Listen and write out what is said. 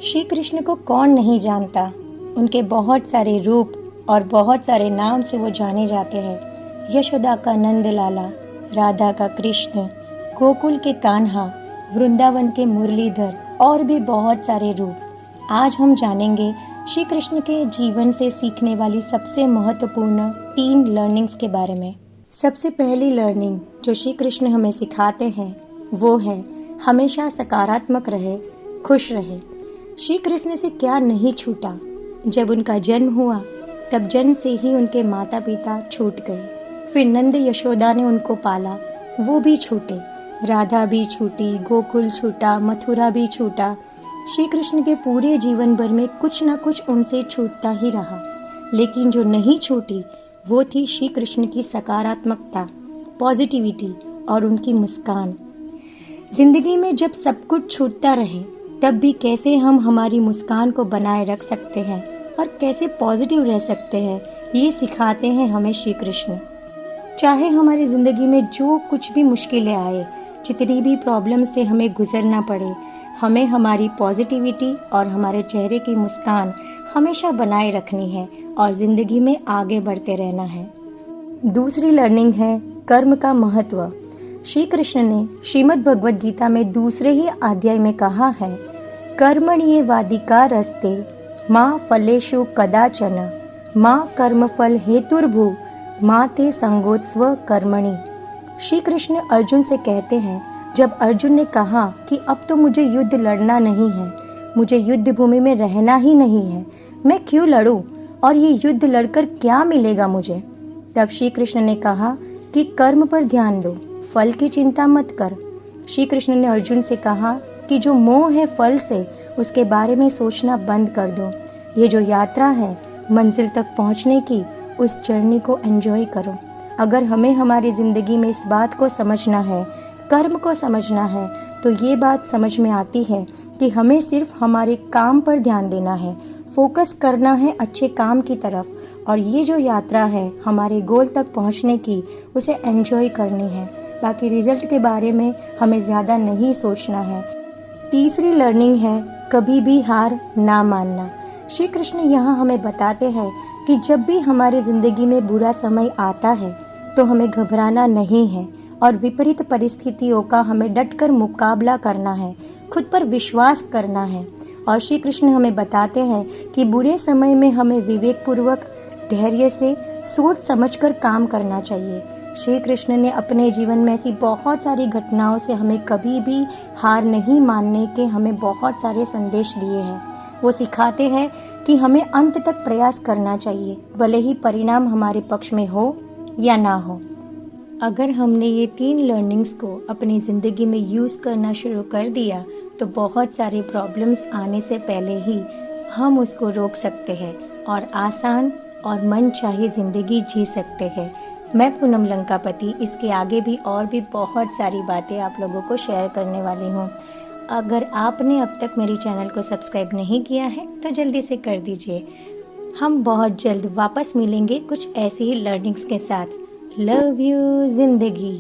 श्री कृष्ण को कौन नहीं जानता। उनके बहुत सारे रूप और बहुत सारे नाम से वो जाने जाते हैं। यशोदा का नंद लाला, राधा का कृष्ण, गोकुल के कान्हा, वृंदावन के मुरलीधर और भी बहुत सारे रूप। आज हम जानेंगे श्री कृष्ण के जीवन से सीखने वाली सबसे महत्वपूर्ण 3 लर्निंग्स के बारे में। सबसे पहली लर्निंग जो श्री कृष्ण हमें सिखाते हैं वो है हमेशा सकारात्मक रहे, खुश रहे। श्री कृष्ण से क्या नहीं छूटा। जब उनका जन्म हुआ तब जन्म से ही उनके माता पिता छूट गए। फिर नंद यशोदा ने उनको पाला, वो भी छूटे। राधा भी छूटी, गोकुल छूटा, मथुरा भी छूटा। श्री कृष्ण के पूरे जीवन भर में कुछ ना कुछ उनसे छूटता ही रहा, लेकिन जो नहीं छूटी वो थी श्री कृष्ण की सकारात्मकता, पॉजिटिविटी और उनकी मुस्कान। जिंदगी में जब सब कुछ छूटता रहे तब भी कैसे हम हमारी मुस्कान को बनाए रख सकते हैं और कैसे पॉजिटिव रह सकते हैं, ये सिखाते हैं हमें श्री कृष्ण। चाहे हमारी ज़िंदगी में जो कुछ भी मुश्किलें आए, जितनी भी प्रॉब्लम से हमें गुजरना पड़े, हमें हमारी पॉजिटिविटी और हमारे चेहरे की मुस्कान हमेशा बनाए रखनी है और ज़िंदगी में आगे बढ़ते रहना है। दूसरी लर्निंग है कर्म का महत्व। श्री कृष्ण ने श्रीमद् भगवद गीता में दूसरे ही अध्याय में कहा है, कर्मण्येवाधिकारस्ते मां फलेषु कदाचन मां कर्मफल हेतुर्भु मां ते संगोत्स्व कर्मणि। श्री कृष्ण अर्जुन से कहते हैं, जब अर्जुन ने कहा कि अब तो मुझे युद्ध लड़ना नहीं है, मुझे युद्ध भूमि में रहना ही नहीं है, मैं क्यों लड़ूं और ये युद्ध लड़कर क्या मिलेगा मुझे। तब श्री कृष्ण ने कहा कि कर्म पर ध्यान दो, फल की चिंता मत कर। श्री कृष्ण ने अर्जुन से कहा कि जो मोह है फल से, उसके बारे में सोचना बंद कर दो। ये जो यात्रा है मंजिल तक पहुंचने की, उस जर्नी को एंजॉय करो। अगर हमें हमारी ज़िंदगी में इस बात को समझना है, कर्म को समझना है, तो ये बात समझ में आती है कि हमें सिर्फ हमारे काम पर ध्यान देना है, फोकस करना है अच्छे काम की तरफ, और ये जो यात्रा है हमारे गोल तक पहुंचने की, उसे एंजॉय करनी है। बाकी रिजल्ट के बारे में हमें ज़्यादा नहीं सोचना है। तीसरी लर्निंग है कभी भी हार ना मानना। श्री कृष्ण यहाँ हमें बताते हैं कि जब भी हमारी ज़िंदगी में बुरा समय आता है तो हमें घबराना नहीं है और विपरीत परिस्थितियों का हमें डटकर मुकाबला करना है, खुद पर विश्वास करना है। और श्री कृष्ण हमें बताते हैं कि बुरे समय में हमें विवेकपूर्वक, धैर्य से, सोच समझकर काम करना चाहिए। श्री कृष्ण ने अपने जीवन में ऐसी बहुत सारी घटनाओं से हमें कभी भी हार नहीं मानने के हमें बहुत सारे संदेश दिए हैं। वो सिखाते हैं कि हमें अंत तक प्रयास करना चाहिए, भले ही परिणाम हमारे पक्ष में हो या ना हो। अगर हमने ये 3 लर्निंग्स को अपनी ज़िंदगी में यूज़ करना शुरू कर दिया तो बहुत सारी प्रॉब्लम्स आने से पहले ही हम उसको रोक सकते हैं और आसान और मनचाही ज़िंदगी जी सकते हैं। मैं पूनम लंकापति इसके आगे भी और भी बहुत सारी बातें आप लोगों को शेयर करने वाली हूँ। अगर आपने अब तक मेरी चैनल को सब्सक्राइब नहीं किया है तो जल्दी से कर दीजिए। हम बहुत जल्द वापस मिलेंगे कुछ ऐसी ही लर्निंग्स के साथ। लव यू ज़िंदगी।